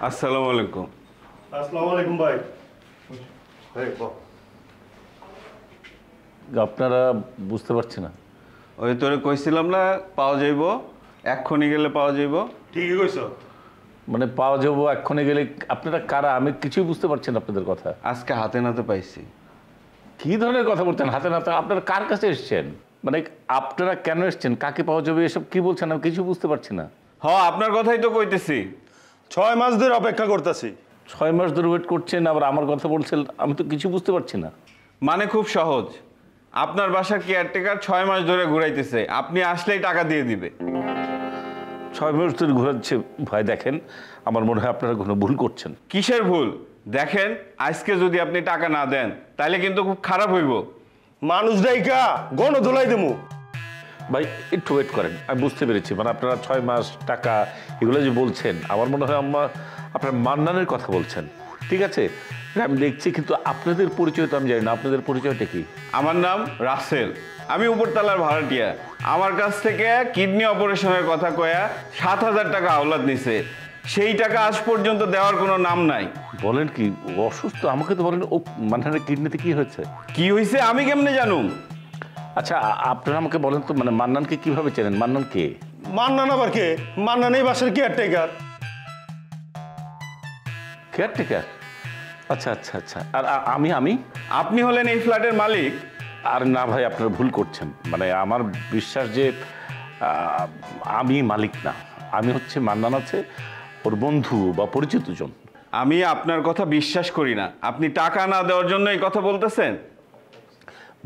আসসালামু আলাইকুম। আসসালামু আলাইকুম ভাই। আপনারা বুঝতে পারছি না। ওই তোরে কইছিলাম না পাওয়া যাইব, এক্ষুনি গেলে পাওয়া যাইব। ঠিকই কইছ। মানে পাওয়া যাবো এক্ষণে গেলে? আপনারা কারা? আমি কিছুই বুঝতে পারছি না আপনাদের কথা। আজকে হাতে নাতে পাইছি। কি ধরনের কথা বলছেন হাতে নাতে? আপনারা কার কাছে এসছেন? মানে আপনারা কেন এসছেন, কাকে পাওয়া যাবে, এসব কি বলছেন? আমি কিছু বুঝতে পারছি না। আপনার কথাই তো কইতেছি। 6 মাস ধরে অপেক্ষা করতেছি। 6 মাস ধরে ওয়েট করছেন, আবার আমার কথা বলছেন? আমি তো কিছু বুঝতে পারছি না। মানে খুব সহজ, আপনার বাসার কেয়ারটেকার 6 মাস ধরে ঘুরাইতেছে, আপনি আসলেই টাকা দিয়ে দিবে। 6 মাস ধরে ঘোরাচ্ছে? ভাই দেখেন, আমার মনে হয় আপনারা কোনো ভুল করছেন। কিসের ভুল? দেখেন, আজকে যদি আপনি টাকা না দেন তাহলে কিন্তু খুব খারাপ হইব। মানুষ ডাইকা গণ ধুলাই দেবো। ভাই একটু ওয়েট করেন, আমি বুঝতে পেরেছি। মানে আপনারা 6 মাস টাকা এগুলো যে বলছেন, আমার মনে হয় আপনার মান্নানের কথা বলছেন। ঠিক আছে, আমি দেখছি, কিন্তু আপনাদের পরিচয় তো আমি জানি না। আপনাদের পরিচয়টা কি? আমার নাম রাসেল, আমি উপরতলার ভাড়াটিয়া। আমার কাছ থেকে কিডনি অপারেশনের কথা কয়া 7,000 টাকা আওলাদ নিছে, সেই টাকা আজ পর্যন্ত দেওয়ার কোনো নাম নাই। বলেন কি, ও অসুস্থ? আমাকে তো বলেন। ও মান্নানের কিডনিতে কি হয়েছে? কি হয়েছে আমি কেমনে জানুম? আচ্ছা, আপনারা আমাকে বলেন তো, মানে মান্নানকে কিভাবে চেনেন? মান্নান কে? মান্নান আবার কে? মান্নান এই বাসার কেয়ারটেকার। কেয়ারটেকার? আচ্ছা আচ্ছা আচ্ছা। আর আমি আমি আপনি হলেন এই ফ্ল্যাটের মালিক? আর না ভাই, আপনারা ভুল করছেন। মানে আমার বিশ্বাস যে আমি মালিক না, আমি হচ্ছে মান্নান আছে ওর বন্ধু বা পরিচিত জন। আমি আপনার কথা বিশ্বাস করি না। আপনি টাকা না দেওয়ার জন্য এই কথা বলতেছেন?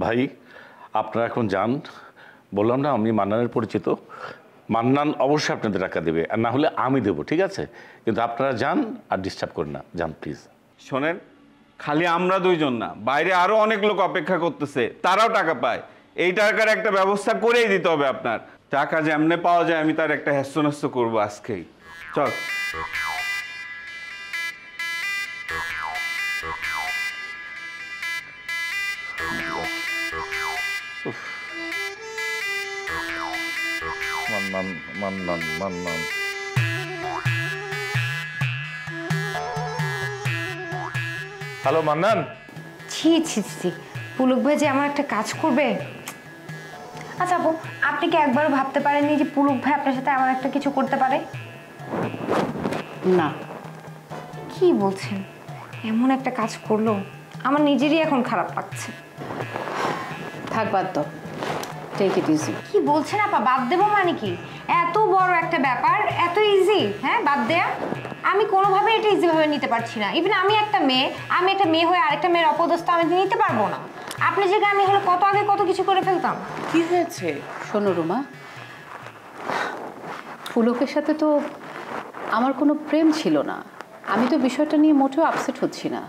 ভাই আপনারা এখন যান, বললাম না আমি মান্নানের পরিচিত। মান্নান অবশ্যই আপনাদের টাকা দেবে, আর না হলে আমি দেবো, ঠিক আছে? কিন্তু আপনারা যান, আর ডিস্টার্ব করেন না, যান প্লিজ। শোনেন, খালি আমরা দুইজন না, বাইরে আরো অনেক লোক অপেক্ষা করতেছে, তারাও টাকা পায়। এই টাকার একটা ব্যবস্থা করেই দিতে হবে আপনার। টাকা যেমনে পাওয়া যায় আমি তার একটা হ্যাস্য করবো আজকেই। চল। মান্নান মান্নান মান্নান। হ্যালো মান্নান। ছি ছি ছি, পুলক ভাই যে আমার একটা কাজ করবে। আচ্ছা আপু, আপনি কি একবারও ভাবতে পারেননি যে পুলক ভাই আপনার সাথে আমার একটা কিছু করতে পারে? না। কি বলছেন? এমন একটা কাজ করলো, আমার নিজেরই এখন খারাপ লাগছে। থাক, বাদ দাও, টেক ইট ইজি। কি বলছেন আপা? বাদ দেবো মানে কি? এত বড় একটা ব্যাপার, এত ইজি? হ্যাঁ, বাদ দেয়া? আমি কোনোভাবে এটা ইজিভাবে নিতে পারছি না। ইভেন আমি একটা মেয়ে হয়ে আরেকটা মেয়ের অপদস্থ আমি নিতে পারবো না। আপনি যে আমি হলে কত আগে কত কিছু করে ফেলতাম। কি হয়েছে? শোনো রুমা, পুলকের সাথে তো আমার কোনো প্রেম ছিল না। আমি তো বিষয়টা নিয়ে মোটেও আপসেট হচ্ছি না।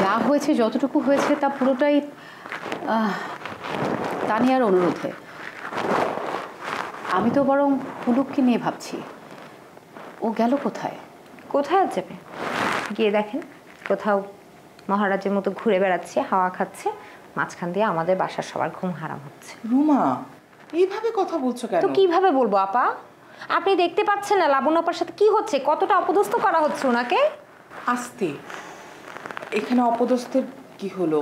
যা হয়েছে, যতটুকু হয়েছে, তা পুরোটাই তানিয়ার অনুরোধে। আমি তো বরং পুলককে নিয়ে ভাবছি। ও গেল কোথায়? কোথায় যাবে? গিয়ে দেখেন, কোথাও মহারাজের মতো ঘুরে বেড়াচ্ছে, হাওয়া খাচ্ছে, মাঝখান দিয়ে আমাদের বাসার সবার ঘুম হারাম হচ্ছে। রুমা, এইভাবে কথা বলছো কেন? তো কিভাবে বলবো আপা? আপনি দেখতে পাচ্ছেন না লাবণ্য আপার সাথে কি হচ্ছে, কতটা অপদস্থ করা হচ্ছে ওনাকে। আস্তে, এখানে অপদস্থের কি হলো?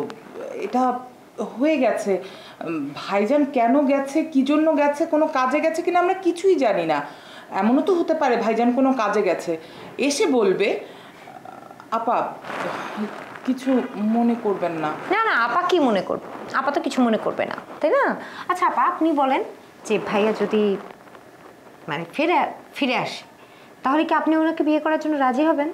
এটা হয়ে গেছে। ভাইজান কেন গেছে, কি জন্য গেছে, কোনো কাজে গেছে কিনা আমরা কিছুই জানি না। এমনও তো হতে পারে ভাইজান কোনো কাজে গেছে, এসে বলবে। আপা, কিছু মনে করবেন না। না না, আপা কি মনে করবে? আপা তো কিছু মনে করবে না, তাই না? আচ্ছা আপা, আপনি বলেন যে ভাইয়া যদি মানে ফিরে আসে, তাহলে কি আপনি ওনাকে বিয়ে করার জন্য রাজি হবেন?